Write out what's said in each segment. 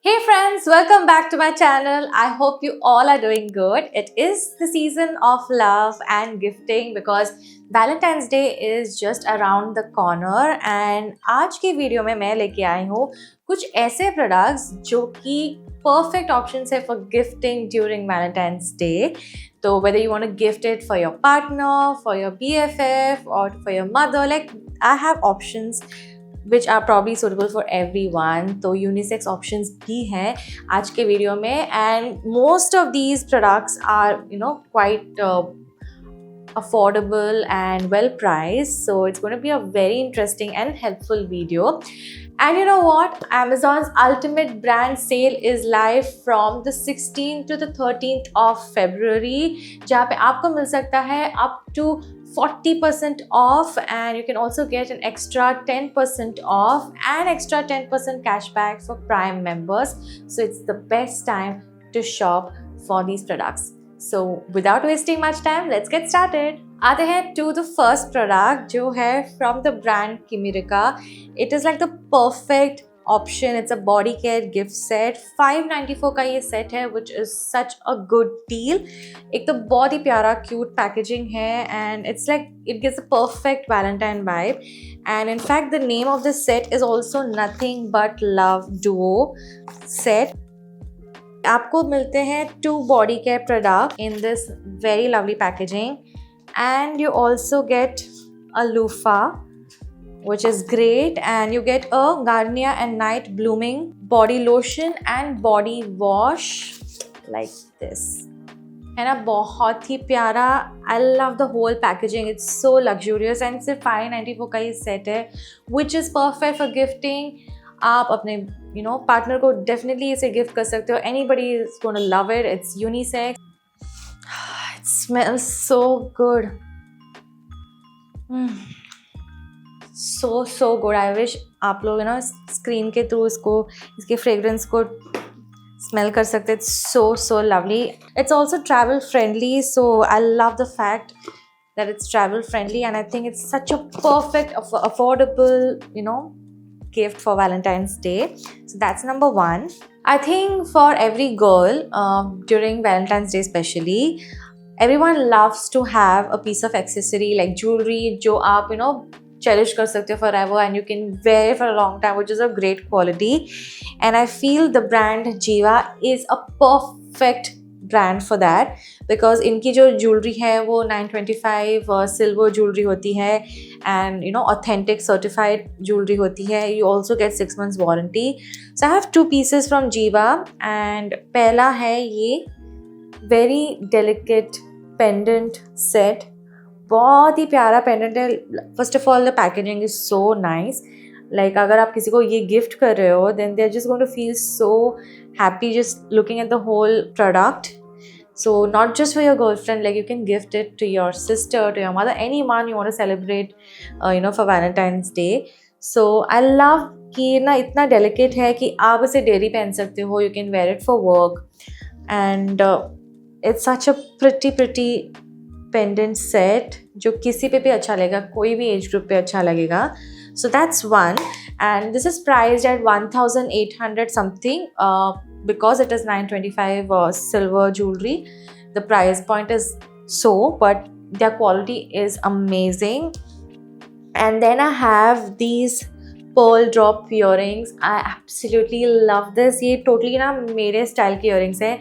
Hey friends, welcome back to my channel. I hope you all are doing good. It is the season of love and gifting because Valentine's Day is just around the corner and आज की video में मैं लेके आई हूँ कुछ ऐसे products जो कि perfect options है for gifting during Valentine's Day. So whether you want to gift it for your partner, for your BFF or for your mother, like I have options which are probably suitable for everyone. तो unisex options भी हैं आज के video में and most of these products are quite affordable and well priced, so it's going to be a very interesting and helpful video. And you know what? Amazon's ultimate brand sale is live from the 16th to the 13th of February, जहाँ पे आपको मिल सकता है up to 40% off, and you can also get an extra 10% off and extra 10% cashback for Prime members. So it's the best time to shop for these products. So without wasting much time, let's get started. आते हैं to the first product जो है from the brand Kimirica. It is like the perfect option. It's a body care gift set. 594 का ये set है, which is such a good deal. एक तो बहुत ही प्यारा cute packaging है and it's like it gives a perfect Valentine vibe. And in fact, the name of this set is also nothing but Love Duo set. आपको मिलते हैं 2 body care product in this very lovely packaging, and you also get a loofah, which is great, and you get a Garnier and Night Blooming body lotion and body wash like this. है ना, बहुत ही प्यारा. I love the whole packaging. It's so luxurious and सिर्फ 594 का ये set है, which is perfect for gifting. आप अपने पार्टनर को डेफिनेटली इसे गिफ्ट कर सकते हो. Anybody is going to love it. It's unisex. It smells so good. So good. I wish आप लोग स्क्रीन के थ्रू इसके फ्रेग्रेंस को smell कर सकते. It's so lovely. It's also travel friendly, so I love the fact that it's travel friendly, and I think it's such a perfect affordable gift for Valentine's Day. So that's number 1. I think for every girl during Valentine's Day especially, everyone loves to have a piece of accessory like jewelry जो आप cherish कर सकते हो forever and you can wear it for a long time, which is of great quality. And I feel the brand Jiva is a perfect brand for that because इनकी जो jewelry है वो 925 silver jewelry होती है and authentic certified jewelry होती है. You also get 6 months warranty. So I have 2 pieces from Jiva, and पहला है ये very delicate pendant set. बहुत ही प्यारा पेंडेंट है. First of all the packaging is so nice. Like अगर आप किसी को ये गिफ्ट कर रहे हो then they are just going to feel so happy just looking at the whole product. So not just for your girlfriend, like you can gift it to your sister, to your mother, anyone you want to celebrate for Valentine's Day. So I love कि इतना delicate है कि आप इसे daily पहन सकते हो. You can wear it for work and it's such a pretty pendant set जो किसी पे भी अच्छा लगेगा, कोई भी एज ग्रुप पे अच्छा लगेगा. So that's 1, and this is priced eight 1800 something because it is 925 silver jewelry. The price point is so, but their quality is amazing. And then I have these pearl drop earrings. I absolutely love this. ये totally मेरे style के earrings है.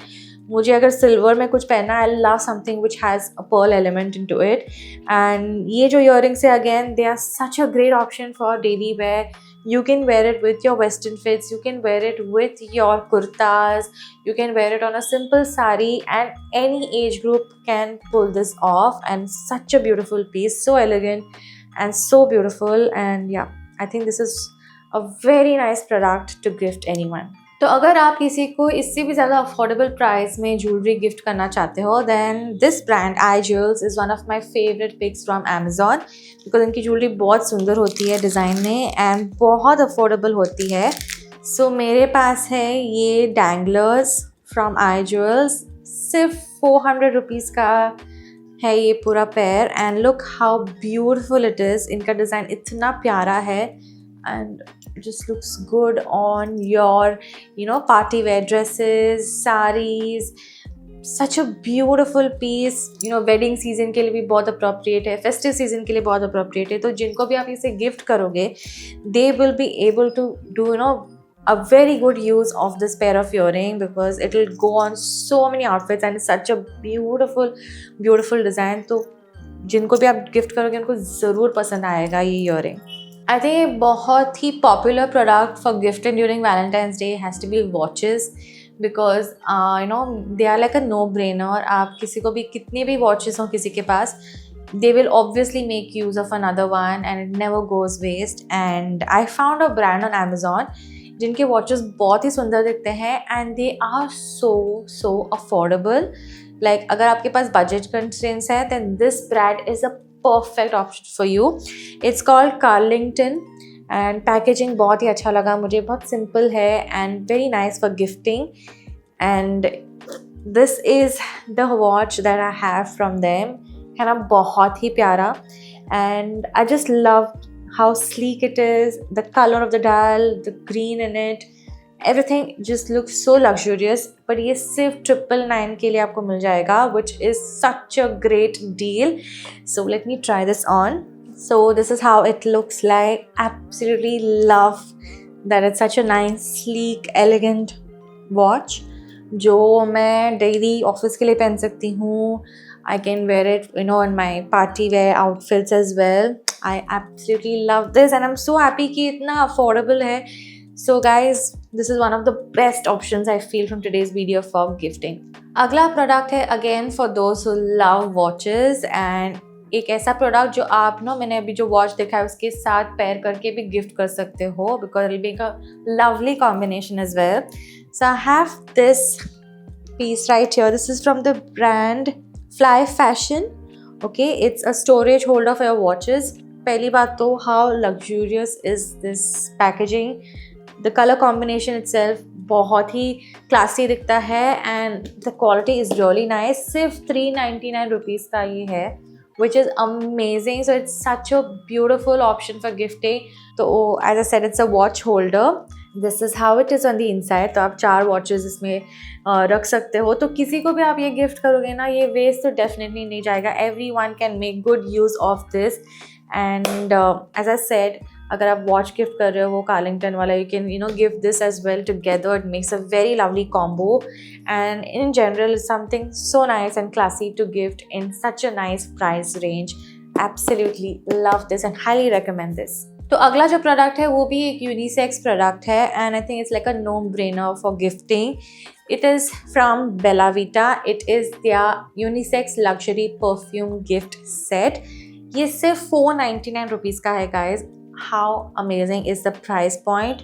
मुझे अगर silver में कुछ पहनना, I love something which has a pearl element into it. And ये जो इयरिंग्स है again they are such a great option for daily wear. You can wear it with your western fits, you can wear it with your kurtas, you can wear it on a simple sari, and any age group can pull this off. And such a beautiful piece, so elegant and so beautiful. And yeah, I think this is a very nice product to gift anyone. तो अगर आप किसी को इससे भी ज़्यादा affordable price में jewellery gift करना चाहते हो then this brand I Jewels is one of my favourite picks from Amazon because इनकी ज्वेलरी बहुत सुंदर होती है डिज़ाइन में एंड बहुत अफोर्डेबल होती है. सो मेरे पास है ये डैंगलर्स फ्रॉम आई ज्वेल्स. सिर्फ 400 रुपीज़ का है ये पूरा pair and look how beautiful it is. इनका डिज़ाइन इतना प्यारा है and just looks good on your, you know, party wear dresses, saris. Such a beautiful piece, you know, wedding season के लिए भी बहुत appropriate है, festive season के लिए बहुत appropriate है. तो जिनको भी आप इसे gift करोगे, they will be able to do, you know, a very good use of this pair of earring because it will go on so many outfits and it's such a beautiful design. तो जिनको भी आप gift करोगे उनको ज़रूर पसंद आएगा ये ईयरिंग. आई थिंक ये बहुत ही popular product for gifting during Valentine's Day has to be watches because you know they are like a no brainer. आप किसी को भी कितने भी वॉचेस हों किसी के पास, they will obviously make use of another one and it never goes waste. And I found a brand on Amazon जिनके वॉचेस बहुत ही सुंदर दिखते हैं and they are so affordable. Like अगर आपके पास budget constraints है then this brand is a perfect option for you. It's called Carlington and packaging बहुत ही अच्छा लगा मुझे, बहुत simple है and very nice for gifting. And this is the watch that I have from them. है ना, बहुत ही प्यारा and I just love how sleek it is, the color of the dial, the green in it, everything just looks so luxurious. but ये सिर्फ 999 के लिए आपको मिल जाएगा, which is such a great deal. So let me try this on. So this is how it looks like. Absolutely love that it's such a nice, sleek, elegant watch जो मैं daily office के लिए पहन सकती हूँ. I can wear it, you know, in my party wear outfits as well. I absolutely love this and I'm so happy कि इतना affordable है. So guys, this is one of the best options I feel from today's video for gifting. अगला product है again for those who love watches and एक ऐसा product जो आप ना, मैंने अभी जो वॉच देखा है उसके साथ पेयर करके भी गिफ्ट कर सकते हो because it will be a lovely combination as well. So I have this piece right here. This is from the brand Fly Fashion. Okay, it's a storage holder for your watches. पहली बात तो how luxurious is this packaging. The color combination itself बहुत ही classy दिखता है and the quality is really nice. सिर्फ 399 rupees का ये है, which is amazing. So it's such a beautiful option for gifting. तो as I said, it's a watch holder. This is how it is on the inside. तो आप 4 watches इसमें रख सकते हो. तो किसी को भी आप ये गिफ्ट करोगे ना, ये वेस्ट तो डेफिनेटली नहीं जाएगा. Everyone can make good use of this. And as I said, अगर आप वॉच गिफ्ट कर रहे हो वो कार्लिंगटन वाला, you can, you know, give this as well together. It makes a very lovely combo and in general it's something so nice and classy to gift in such a nice price range. Absolutely love this and highly recommend this. तो अगला जो product है वो भी एक unisex product है and I think it's like a no brainer for gifting. It is from Bella Vita. It is their unisex luxury perfume gift set. ये सिर्फ 499 रुपीज़ का है guys. How amazing is the price point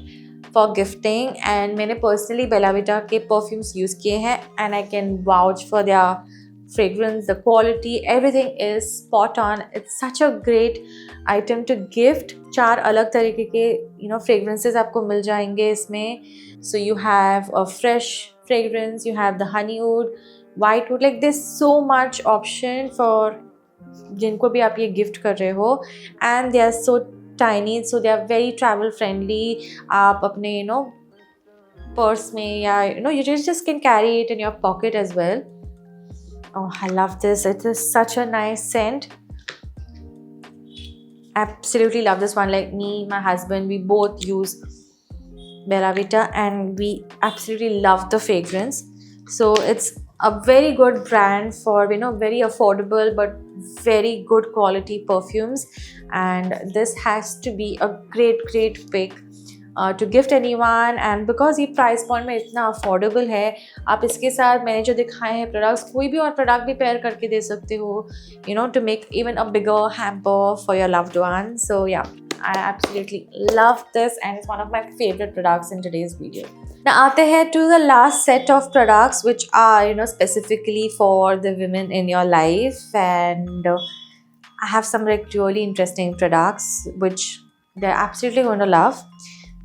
for gifting. And मैंने personally Bella Vita के perfumes use किए हैं and I can vouch for their fragrance, the quality, everything is spot on. It's such a great item to gift. 4 अलग तरीके के, you know, fragrances आपको मिल जाएंगे इसमें. So you have a fresh fragrance, you have the honeywood, whitewood, like there's so much option for जिनको भी आप ये गिफ्ट कर रहे हो. And they are so tiny, so they are very travel friendly. आप अपने, you know, पर्स में या, you know, you just can carry it in your pocket as well. Oh, I love this. It is such a nice scent. Absolutely love this one. Like me, my husband, we both use Bella Vita and we absolutely love the fragrance. So it's a very good brand for, you know, very affordable but very good quality perfumes. And this has to be a great pick to gift anyone. And because ये price point में इतना affordable है, आप इसके साथ मैंने जो दिखाए हैं प्रोडक्ट्स, कोई भी और प्रोडक्ट भी पेयर करके दे सकते हो, you know, to make even a bigger hamper for your loved one. So yeah, I absolutely love this and it's one of my favorite products in today's video. Now आते हैं to the last set of products which are, you know, specifically for the women in your life. And I have some like really interesting products which they're absolutely going to love.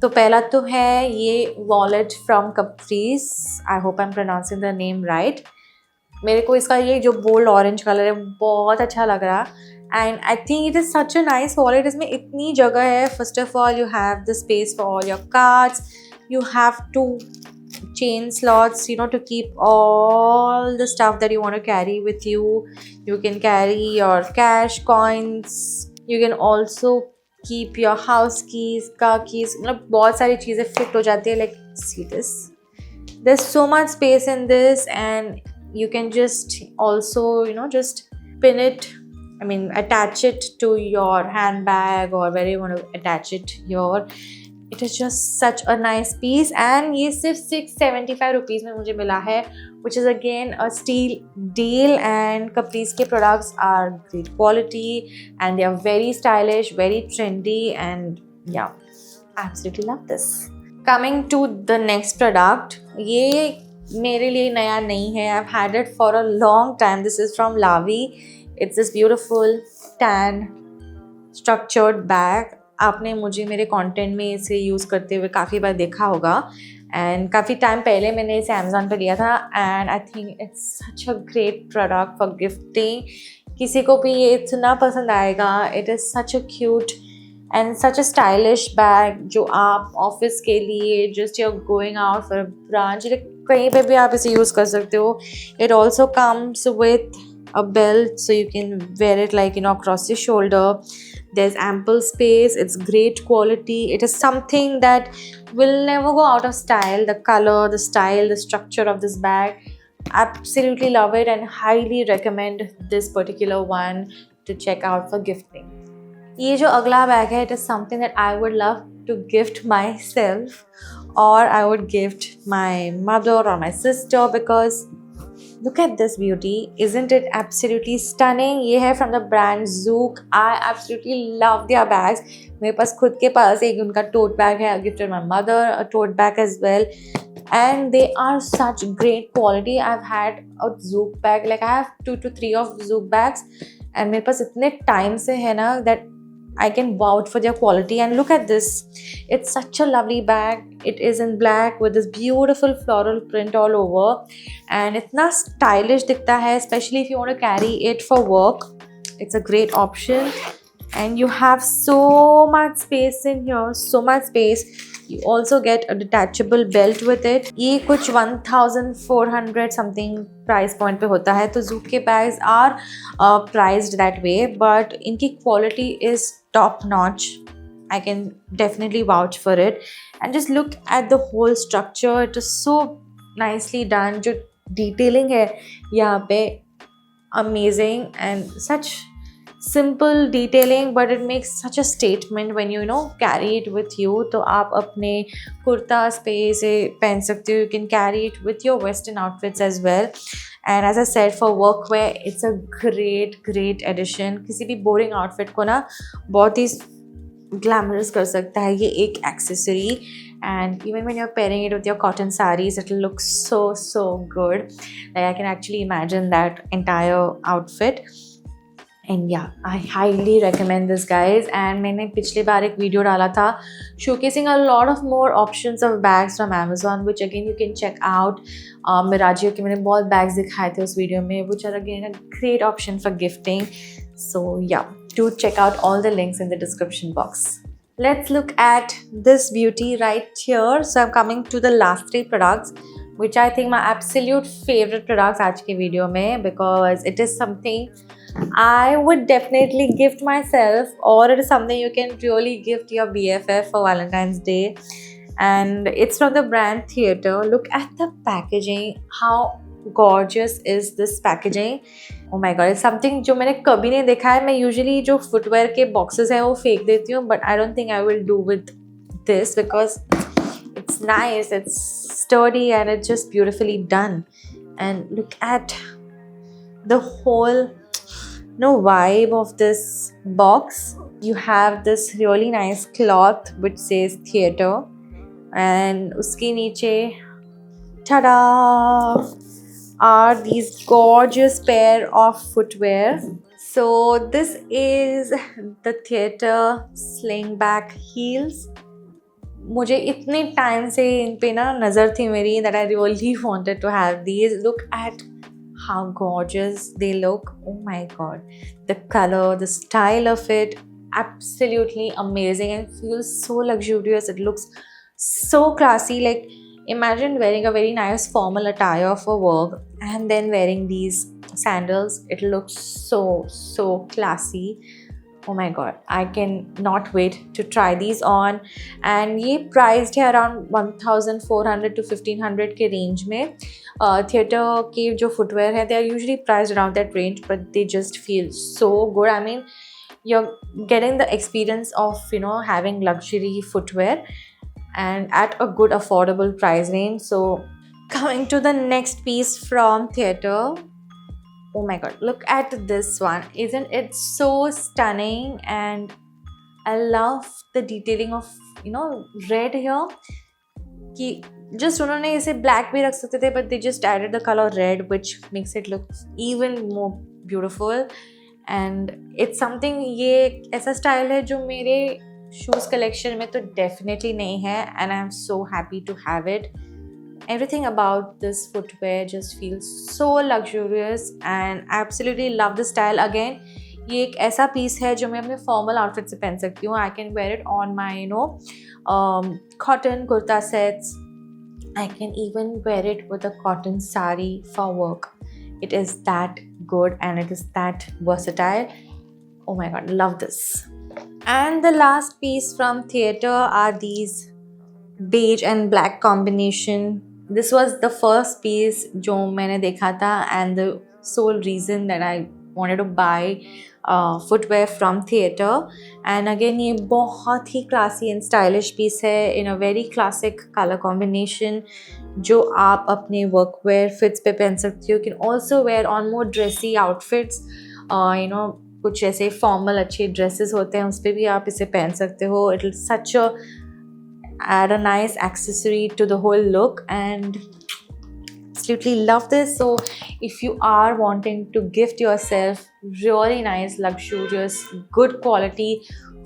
तो पहला तो है ये wallet from Caprice. I hope I am pronouncing the name right. मेरे को इसका ये जो बोल्ड ऑरेंज कलर है बहुत अच्छा लग रहा, and I think it is such a nice wallet. इसमें इतनी जगह है. First of all you have the space for all your cards, you have two chain slots, you know, to keep all the stuff that you want to carry with you. You can carry your cash, coins. You can also keep your house keys, car keys. मतलब बहुत सारी चीज़ें fit हो जाती है. Like see this, there's so much space in this, and you can just also, you know, just pin it, I mean attach it to your handbag or where you want to attach it your. It is just such a nice piece, and ये सिर्फ 675 rupees में मुझे मिला है, which is again a steal deal. And Caprice के products are great quality and they are very stylish, very trendy, and yeah, absolutely love this. Coming to the next product, ये मेरे लिए नया नहीं है. I've had it for a long time. This is from Lavi. It's this beautiful tan structured bag. आपने मुझे मेरे content में इसे यूज़ करते हुए काफ़ी बार देखा होगा, एंड काफ़ी टाइम पहले मैंने इसे अमेज़ॉन पे लिया था, and I think it's such a great product for gifting. किसी को भी ये इतना पसंद आएगा. It is such a cute and such a stylish bag जो आप ऑफिस के लिए, just you are going out for a brunch, कहीं पे भी आप इसे यूज़ कर सकते हो. It also comes with a belt so you can wear it like, you know, across your shoulder. There's ample space. It's great quality. It is something that will never go out of style. The color, the style, the structure of this bag, absolutely love it and highly recommend this particular one to check out for gifting. ये जो अगला bag है, it is something that I would love to gift myself, or I would gift my mother or my sister, because look at this beauty. Isn't it absolutely stunning? ये है from the brand Zook. I absolutely love their bags. मेरे पास खुद के पास एक उनका tote bag है. I gifted my mother a tote bag as well. And they are such great quality. I've had a Zook bag. Like I have 2 to 3 of Zook bags. And मेरे पास इतने time से है ना that I can vouch for their quality. And look at this. It's such a lovely bag. It is in black with this beautiful floral print all over. And इतना stylish दिखता है, especially if you want to carry it for work. It's a great option. And you have so much space in here. So much space. You also get a detachable belt with it. ये कुछ 1400 something price point पे होता है. तो Zook के bags are priced that way, but इनकी quality is top notch. I can definitely vouch for it. And just look at the whole structure. It is so nicely done. जो detailing है यहाँ पे amazing, and such simple detailing, but it makes such a statement when you know carry it with you. तो आप अपने कुर्तास पे इसे पहन सकते हो. You can carry it with your western outfits as well. And as I said, for workwear, it's a great addition. किसी भी boring outfit को ना बहुत ही glamorous कर सकता है ये एक accessory. And even when you're pairing it with your cotton sarees, it'll look so good. Like I can actually imagine that entire outfit. And yeah, I highly recommend this, guys. And मैंने पिछले बार एक video डाला था showcasing a lot of more options of bags from Amazon, which again you can check out. Miraggio के मैंने बहुत bags दिखाए थे उस वीडियो में, which are again a great option for gifting. So yeah, do check out all the links in the description box. Let's look at this beauty right here. So I'm coming to the last 3 products, which I think my absolute favorite products आज के video में, because it is something I would definitely gift myself, or it is something you can really gift your BFF for Valentine's Day. And it's from the brand Theatre. Look at the packaging. How gorgeous is this packaging? Oh my god, it's something जो मैंने कभी नहीं देखा है. मैं usually जो footwear के boxes हैं वो फेंक देती हूँ, but I don't think I will do with this because it's nice, it's sturdy, and it's just beautifully done. And look at the whole vibe of this box. You have this really nice cloth which says Theatre, and uske niche, tada, are these gorgeous pair of footwear. So this is the Theatre slingback heels. मुझे इतने time से इन पे ना नज़र थी मेरी that I really wanted to have these. Look at how gorgeous they look. Oh my god. The color, the style of it, absolutely amazing and feels so luxurious. It looks so classy. Like, imagine wearing a very nice formal attire for work and then wearing these sandals. It looks so classy. Oh my god, I can not wait to try these on. And ये priced है around 1400 to 1500 के range में. Theatre के जो footwear है, they are usually priced around that range, but they just feel so good. I mean, you're getting the experience of, you know, having luxury footwear and at a good affordable price range. So coming to the next piece from Theatre. Oh my god, look at this one. Isn't it so stunning? And I love the detailing of, you know, red here. कि just उन्होंने इसे black भी रख सकते थे, but they just added the color red, which makes it look even more beautiful. And it's something, ये ऐसा style है जो मेरे shoes collection में तो definitely नहीं है, and I'm so happy to have it. Everything about this footwear just feels so luxurious and I absolutely love the style. Again, ये एक ऐसा piece है जो मैं अपने formal outfit से पहन सकती हूँ. I can wear it on my, you know, cotton kurta sets. I can even wear it with a cotton sari for work. It is that good and it is that versatile. Oh my god, love this. And the last piece from Theatre are these beige and black combination. This was the first piece जो मैंने देखा था and the sole reason that I wanted to buy footwear from Theatre. And again, ये बहुत ही classy and stylish piece है in a very classic color combination जो आप अपने workwear fits पे पहन सकती हो. You can also wear on more dressy outfits. You know, कुछ ऐसे formal अच्छे dresses होते हैं उस पर भी आप इसे पहन सकते हो. It is such a add a nice accessory to the whole look and absolutely love this. So if you are wanting to gift yourself really nice, luxurious, good quality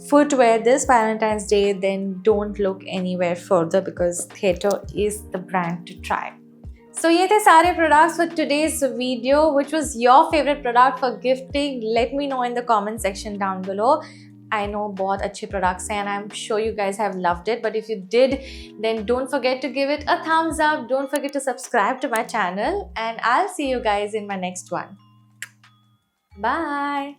footwear this Valentine's Day, then don't look anywhere further because Theatre is the brand to try. So ये थे सारे products for today's video. Which was your favorite product for gifting? Let me know in the comment section down below. I know बहुत अच्छे products हैं and I'm sure you guys have loved it. But if you did, then don't forget to give it a thumbs up. Don't forget to subscribe to my channel and I'll see you guys in my next one. Bye.